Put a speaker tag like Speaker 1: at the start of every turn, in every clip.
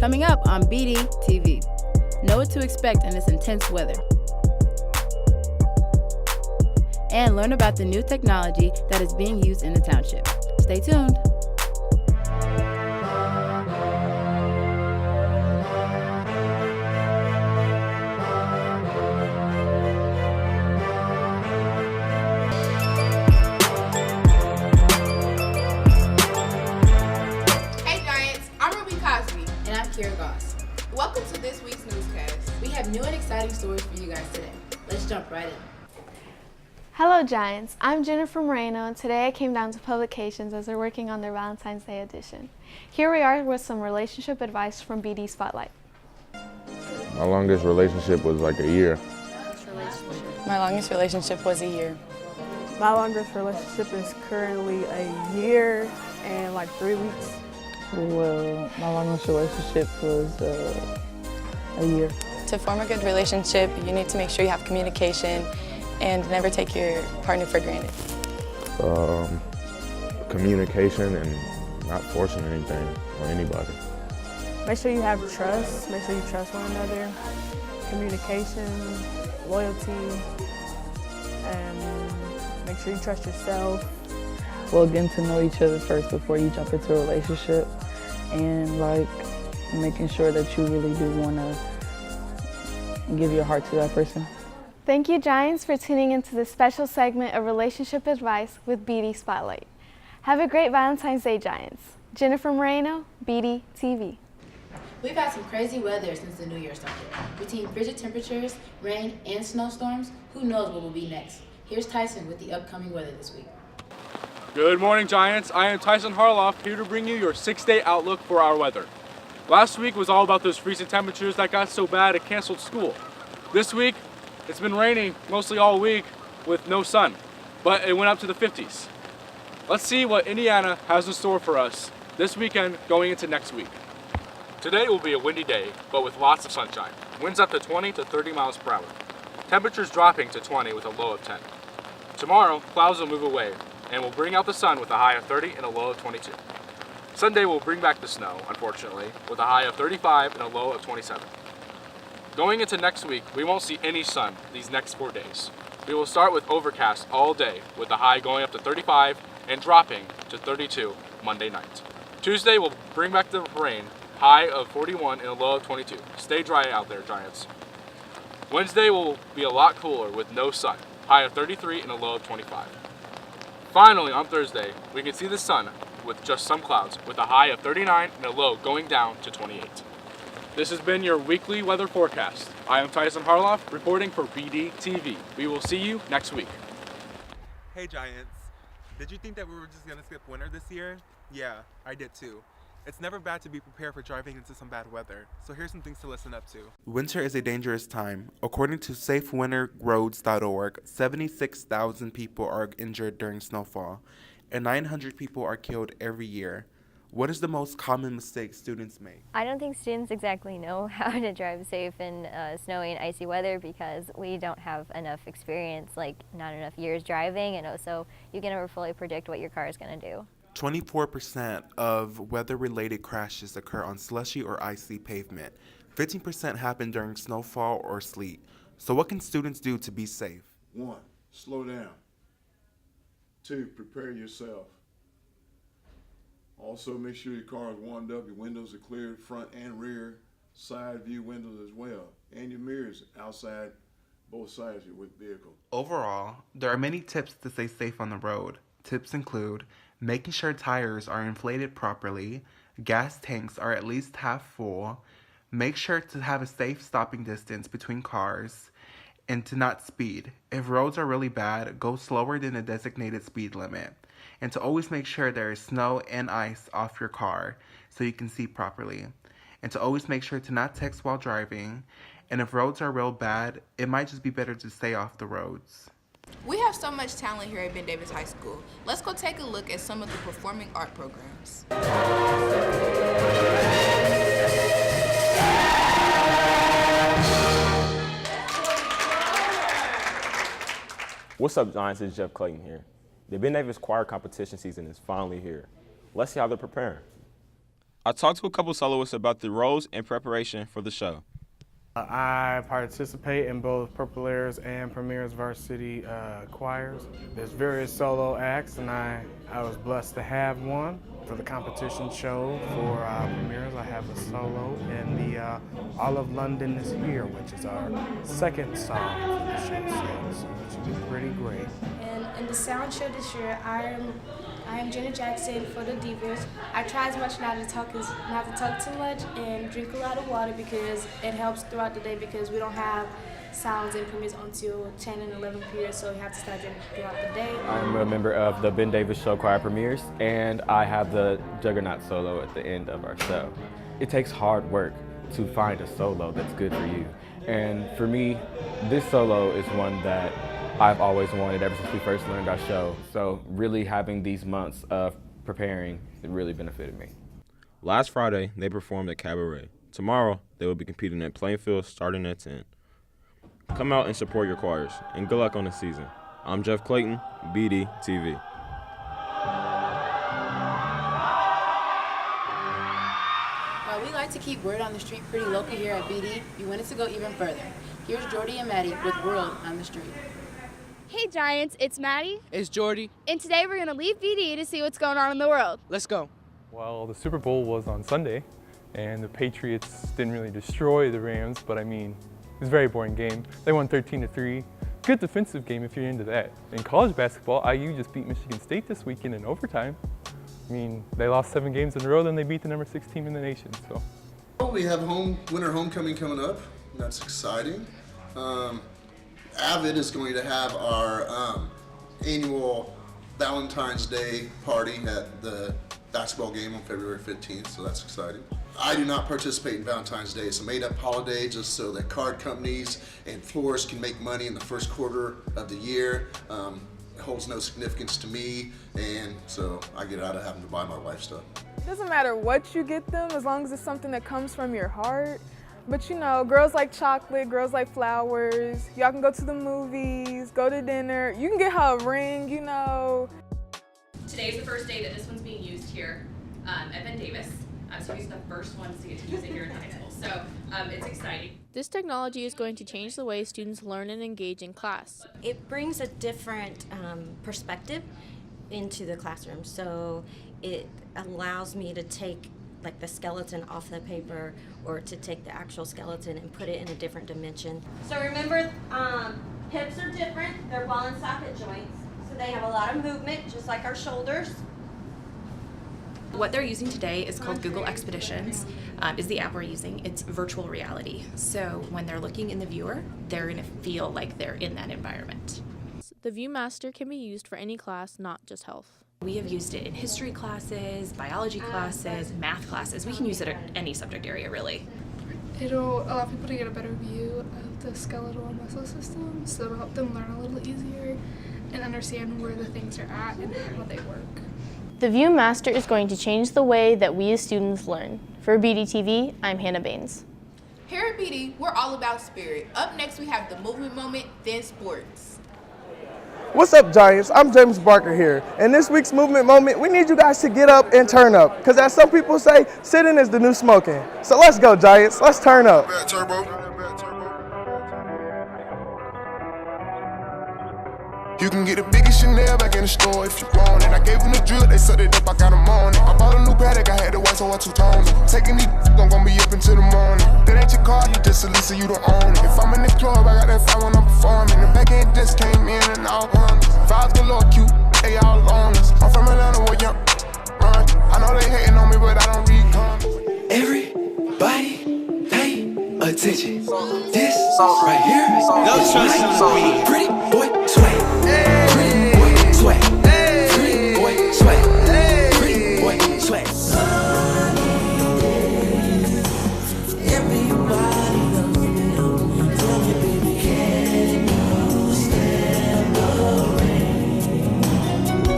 Speaker 1: Coming up on BDTV. Know what to expect in this intense weather. And learn about the new technology that is being used in the township. Stay tuned.
Speaker 2: Welcome to this week's Newscast.
Speaker 1: We have new and exciting stories for you guys today. Let's jump right in.
Speaker 3: Hello Giants, I'm Jennifer Moreno and today I came down to Publications as they're working on their Valentine's Day edition. Here we are with some relationship advice from BD Spotlight.
Speaker 4: My longest relationship was like a year.
Speaker 5: My longest relationship was a year.
Speaker 6: My longest relationship is currently a year and like 3 weeks.
Speaker 7: Well, my longest relationship was a year.
Speaker 5: To form a good relationship, you need to make sure you have communication and never take your partner for granted.
Speaker 4: Communication and not forcing anything on anybody.
Speaker 6: Make sure you have trust. Make sure you trust one another. Communication, loyalty, and make sure you trust yourself.
Speaker 7: Well, getting to know each other first before you jump into a relationship, and like making sure that you really do want to give your heart to that person.
Speaker 3: Thank you Giants for tuning into this special segment of Relationship Advice with BD Spotlight. Have a great Valentine's Day Giants. Jennifer Moreno, BD TV.
Speaker 1: We've had some crazy weather since the new year started. Between frigid temperatures, rain, and snowstorms, who knows what will be next? Here's Tyson with the upcoming weather this week.
Speaker 8: Good morning, Giants. I am Tyson Harloff, here to bring you your 6-day outlook for our weather. Last week was all about those freezing temperatures that got so bad it canceled school. This week, it's been raining mostly all week with no sun, but it went up to the 50s. Let's see what Indiana has in store for us this weekend going into next week. Today will be a windy day, but with lots of sunshine. Winds up to 20 to 30 miles per hour. Temperatures dropping to 20 with a low of 10. Tomorrow, clouds will move away and will bring out the sun with a high of 30 and a low of 22. Sunday will bring back the snow, unfortunately, with a high of 35 and a low of 27. Going into next week, we won't see any sun these next 4 days. We will start with overcast all day, with the high going up to 35 and dropping to 32 Monday night. Tuesday will bring back the rain, high of 41 and a low of 22. Stay dry out there, Giants. Wednesday will be a lot cooler with no sun, high of 33 and a low of 25. Finally, on Thursday, we can see the sun with just some clouds, with a high of 39 and a low going down to 28. This has been your weekly weather forecast. I am Tyson Harloff, reporting for BDTV. We will see you next week.
Speaker 9: Hey Giants, did you think that we were just going to skip winter this year? Yeah, I did too. It's never bad to be prepared for driving into some bad weather, so here's some things to listen up to. Winter is a dangerous time. According to SafeWinterRoads.org, 76,000 people are injured during snowfall, and 900 people are killed every year. What is the most common mistake students make?
Speaker 10: I don't think students exactly know how to drive safe in snowy and icy weather because we don't have enough experience, like not enough years driving, and also you can never fully predict what your car is going to do.
Speaker 9: 24% of weather-related crashes occur on slushy or icy pavement. 15% happen during snowfall or sleet. So what can students do to be safe?
Speaker 11: 1. Slow down. 2. Prepare yourself. Also, make sure your car is warmed up, your windows are cleared, front and rear, side view windows as well, and your mirrors outside both sides of your vehicle.
Speaker 9: Overall, there are many tips to stay safe on the road. Tips include making sure tires are inflated properly, gas tanks are at least half full, make sure to have a safe stopping distance between cars, and to not speed. If roads are really bad, go slower than the designated speed limit. And to always make sure there is snow and ice off your car so you can see properly. And to always make sure to not text while driving. And if roads are real bad, it might just be better to stay off the roads.
Speaker 2: We have so much talent here at Ben Davis High School. Let's go take a look at some of the performing art programs.
Speaker 12: What's up, Giants? It's Jeff Clayton here. The Ben Davis choir competition season is finally here. Let's see how they're preparing. I talked to a couple soloists about the roles and preparation for the show.
Speaker 13: I participate in both Purple Airs and Premier's varsity choirs. There's various solo acts, and I was blessed to have one. For the competition show for Premier's, I have a solo in the All of London is Here, which is our second song for the show, which is pretty great.
Speaker 14: And in the sound show this year, I am Jenna Jackson for the Divas. I try as much not to talk too much and drink a lot of water because it helps throughout the day because we don't have sounds and premieres until 10 and 11 periods, so you have to start drinking throughout the day.
Speaker 15: I'm a member of the Ben Davis Show Choir Premieres, and I have the Juggernaut solo at the end of our show. It takes hard work to find a solo that's good for you. And for me, this solo is one that I've always wanted ever since we first learned our show. So really having these months of preparing, it really benefited me.
Speaker 12: Last Friday, they performed at Cabaret. Tomorrow, they will be competing at Plainfield starting at 10. Come out and support your choirs, and good luck on the season. I'm Jeff Clayton, BDTV.
Speaker 1: While we like to keep word on the street pretty local here at BD, we wanted to go even further. Here's Jordy and Maddie with World on the Street.
Speaker 16: Hey Giants, it's Maddie.
Speaker 17: It's Jordy.
Speaker 16: And today we're going to leave BD to see what's going on in the world.
Speaker 17: Let's go.
Speaker 18: Well, the Super Bowl was on Sunday, and the Patriots didn't really destroy the Rams, but I mean, it was a very boring game. They won 13-3. Good defensive game if you're into that. In college basketball, IU just beat Michigan State this weekend in overtime. I mean, they lost 7 games in a row, then they beat the number 6 team in the nation, so.
Speaker 19: Well, we have winter homecoming coming up, and that's exciting. Avid is going to have our annual Valentine's Day party at the basketball game on February 15th, so that's exciting. I do not participate in Valentine's Day. It's a made-up holiday just so that card companies and florists can make money in the first quarter of the year. It holds no significance to me, and so I get out of having to buy my wife stuff.
Speaker 20: It doesn't matter what you get them as long as it's something that comes from your heart. But you know, girls like chocolate, girls like flowers. Y'all can go to the movies, go to dinner. You can get her a ring, you know.
Speaker 21: Today's the first day that this one's being used here at Ben Davis. So he's the first ones to get to use it here in high school. So it's exciting.
Speaker 22: This technology is going to change the way students learn and engage in class.
Speaker 23: It brings a different perspective into the classroom. So it allows me to take like the skeleton off the paper or to take the actual skeleton and put it in a different dimension.
Speaker 24: So remember, hips are different. They're ball and socket joints. So they have a lot of movement, just like our shoulders.
Speaker 25: What they're using today is called Google Expeditions, is the app we're using. It's virtual reality. So when they're looking in the viewer, they're going to feel like they're in that environment.
Speaker 22: The ViewMaster can be used for any class, not just health.
Speaker 25: We have used it in history classes, biology classes, math classes. We can use it in any subject area, really.
Speaker 26: It'll allow people to get a better view of the skeletal and muscle system, so it'll help them learn a little easier and understand where the things are at and how they work.
Speaker 22: The ViewMaster is going to change the way that we as students learn. For BDTV, I'm Hannah Baines.
Speaker 2: Here at BD, we're all about spirit. Up next, we have the movement moment, then sports.
Speaker 27: What's up, Giants? I'm James Barker here. In this week's movement moment, we need you guys to get up and turn up. Because as some people say, sitting is the new smoking. So let's go, Giants. Let's turn up.
Speaker 28: You can get the biggest Chanel back in the store if you want it. I gave them the drill, they set it up, I got them on it. I bought a new Patek, I had the white, so I two-toned it. Taking these, I'm gonna be up until the morning. That ain't your car, you just a Lisa, you don't own it. If I'm in the club, I got that fire when I'm performing. The back end just came in and all honest. Vibes galore cute, they all on us. I'm from Atlanta, where young run. I know they hating on me, but I don't read comments.
Speaker 29: Everybody pay attention. This right here is my pretty boy swag. Pretty boy swag. Pretty boy swag. Pretty boy swag. Everybody loves me. Tell me, baby, can you stand the rain?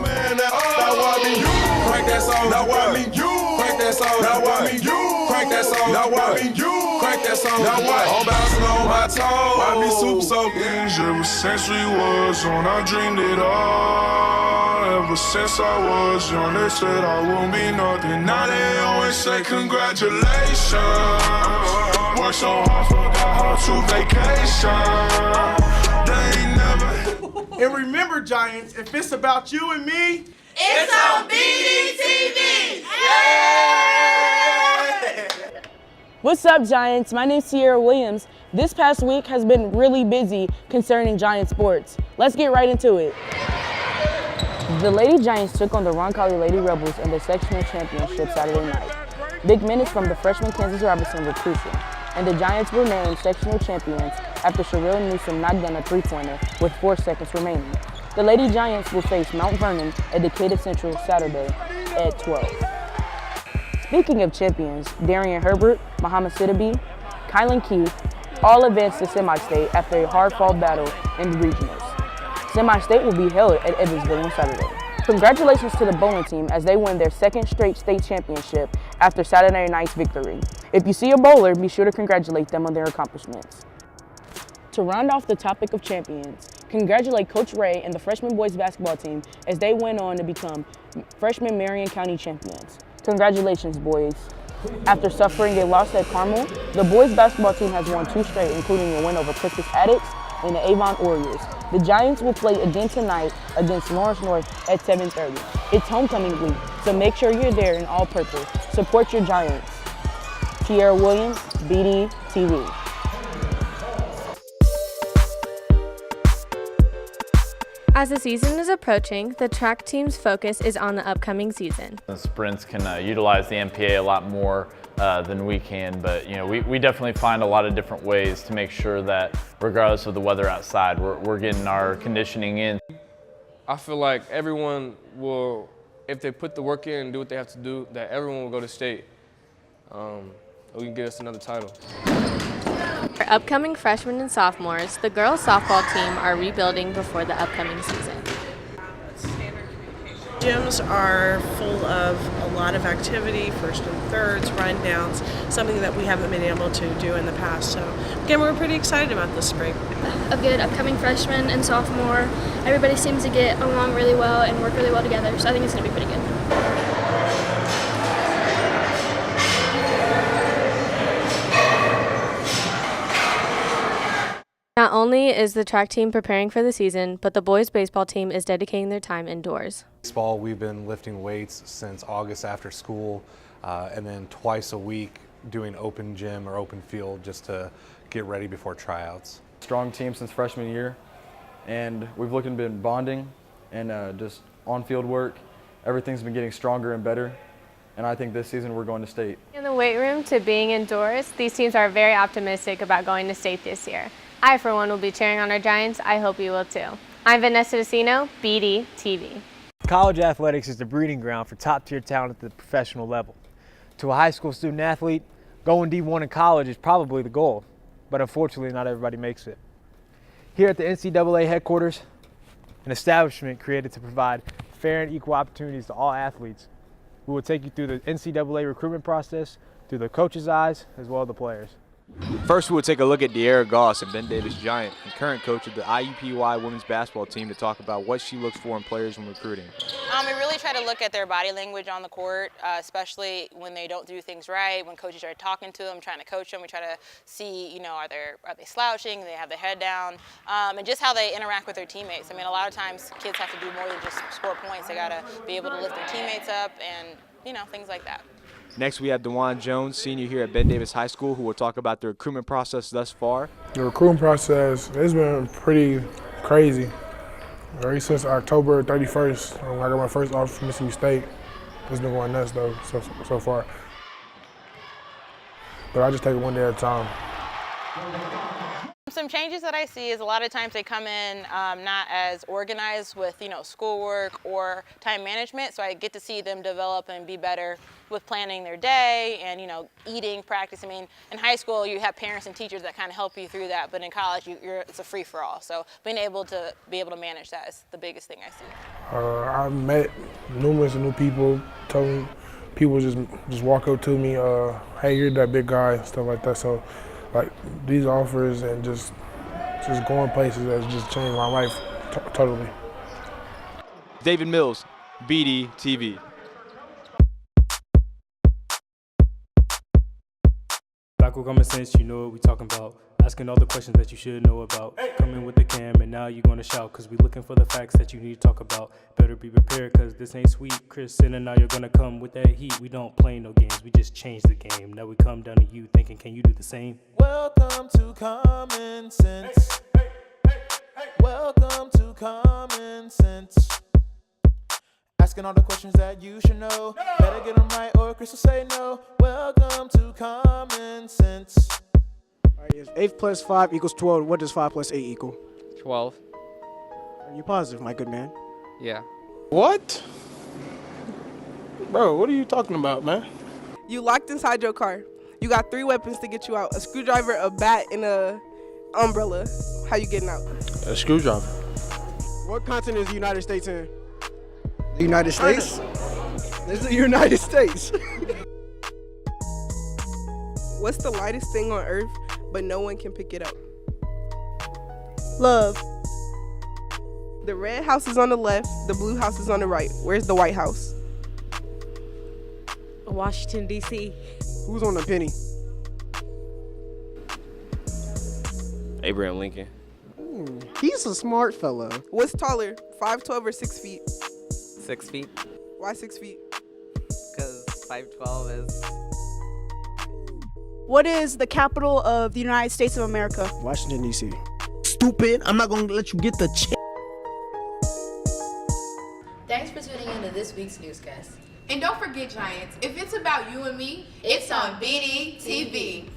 Speaker 28: Man, now I mean you crank that song. Now I mean you crank that song. Now I mean you crank that song. Now I mean you crank that song. Now what? I'm bouncing on my toes. I be super soaking.
Speaker 30: Ever since we was on, I dreamed it all. Ever
Speaker 28: since I was young, they said I won't be nothing. Now they always say congratulations. Worked so hard, forgot how to vacation. They ain't never.
Speaker 27: And remember, Giants, if it's about you and me,
Speaker 24: It's on BDTV!
Speaker 3: What's up, Giants? My name's Sierra Williams. This past week has been really busy concerning Giant sports. Let's get right into it. The Lady Giants took on the Roncalli Lady Rebels in the sectional championship Saturday night. Big minutes from the freshman Kansas Robinson were crucial, and the Giants were named sectional champions after Sherrill Newsom knocked down a three-pointer with 4 seconds remaining. The Lady Giants will face Mount Vernon at Decatur Central Saturday at 12. Speaking of champions, Darian Herbert, Muhammad Sidibe, Kylan Keith all advanced to semi-state after a hard-fought battle in the regionals. Semi-state will be held at Evansville on Saturday. Congratulations to the bowling team as they win their second straight state championship after Saturday night's victory. If you see a bowler, be sure to congratulate them on their accomplishments. To round off the topic of champions, congratulate Coach Ray and the freshman boys basketball team as they went on to become freshman Marion County champions. Congratulations, boys. After suffering a loss at Carmel, the boys basketball team has won 2 straight, including a win over Christus Addicts and the Avon Warriors. The Giants will play again tonight against Lawrence North at 7:30. It's homecoming week, so make sure you're there in all purpose. Support your Giants. Sierra Williams, BDTV.
Speaker 22: As the season is approaching, the track team's focus is on the upcoming season.
Speaker 4: The sprints can utilize the MPA a lot more than we can, but we definitely find a lot of different ways to make sure that regardless of the weather outside, we're getting our conditioning in.
Speaker 5: I feel like everyone will, if they put the work in and do what they have to do, that everyone will go to state. We can get us another title.
Speaker 22: For upcoming freshmen and sophomores, the girls softball team are rebuilding before the upcoming season.
Speaker 6: Gyms are full of a lot of activity, first and thirds, rundowns, something that we haven't been able to do in the past. So again, we're pretty excited about this spring.
Speaker 26: A good upcoming freshman and sophomore. Everybody seems to get along really well and work really well together, so I think it's going to be pretty good.
Speaker 22: Not only is the track team preparing for the season, but the boys baseball team is dedicating their time indoors.
Speaker 7: Baseball, we've been lifting weights since August after school, and then twice a week doing open gym or open field just to get ready before tryouts.
Speaker 15: Strong team since freshman year, and we've looked and been bonding and just on-field work. Everything's been getting stronger and better, and I think this season we're going to state.
Speaker 22: In the weight room to being indoors, these teams are very optimistic about going to state this year. I, for one, will be cheering on our Giants. I hope you will too. I'm Vanessa Decino, BDTV.
Speaker 8: College athletics is the breeding ground for top-tier talent at the professional level. To a high school student athlete, going D1 in college is probably the goal, but unfortunately not everybody makes it. Here at the NCAA headquarters, an establishment created to provide fair and equal opportunities to all athletes. We will take you through the NCAA recruitment process, through the coach's eyes, as well as the players.
Speaker 10: First, we'll take a look at De'Ara Goss, a Ben Davis Giant and current coach of the IUPUI women's basketball team, to talk about what she looks for in players when recruiting.
Speaker 11: We really try to look at their body language on the court, especially when they don't do things right, when coaches are talking to them, trying to coach them. We try to see, are they slouching, do they have their head down, and just how they interact with their teammates. A lot of times kids have to do more than just score points. They got to be able to lift their teammates up and, things like that.
Speaker 10: Next, we have DeJuan Jones, senior here at Ben Davis High School, who will talk about the recruitment process thus far.
Speaker 17: The recruitment process has been pretty crazy. Ever since October 31st, I got my first offer from Mississippi State. It's been going nuts, though, so far. But I just take it one day at a time.
Speaker 11: Some changes that I see is a lot of times they come in not as organized with, schoolwork or time management. So I get to see them develop and be better with planning their day and, eating, practice. In high school you have parents and teachers that kind of help you through that, but in college it's a free-for-all. So being able to manage that is the biggest thing I see.
Speaker 17: I met numerous new people. People just walk up to me, hey, you're that big guy, stuff like that. So. These offers and just going places has just changed my life totally.
Speaker 10: David Mills, BDTV.
Speaker 1: Back with common sense, you know what we talking about. Asking all the questions that you should know about. Coming with the cam and now you gonna shout, cause we looking for the facts that you need to talk about. Better be prepared, cause this ain't sweet. Chris and now you're gonna come with that heat. We don't play no games, we just change the game. Now we come down to you thinking, can you do the same?
Speaker 9: Welcome to Common Sense. Welcome to Common Sense. Asking all the questions that you should know. Better get them right or Chris will say no. Welcome to Common Sense.
Speaker 12: All right, 8 plus 5 equals 12. What does 5 plus 8 equal?
Speaker 13: 12.
Speaker 12: Are you positive, my good man?
Speaker 13: Yeah.
Speaker 17: What? Bro, what are you talking about, man?
Speaker 14: You locked inside your car. You got 3 weapons to get you out. A screwdriver, a bat, and a umbrella. How you getting out?
Speaker 17: A screwdriver.
Speaker 12: What continent is the United States in?
Speaker 27: The United States? This is the United States.
Speaker 14: What's the lightest thing on earth, but no one can pick it up? Love. The red house is on the left, the blue house is on the right. Where's the White House?
Speaker 12: Washington, D.C. Who's on the penny?
Speaker 13: Abraham Lincoln.
Speaker 12: He's a smart fellow.
Speaker 14: What's taller, 5'12" or 6 feet?
Speaker 13: 6 feet.
Speaker 14: Why 6 feet?
Speaker 13: Because 5'12" is.
Speaker 16: What is the capital of the United States of America?
Speaker 12: Washington, D.C.
Speaker 16: Stupid. I'm not going to let you get the
Speaker 18: Thanks for tuning in to this week's newscast.
Speaker 2: And don't forget, Giants, if it's about you and me, it's on BDTV.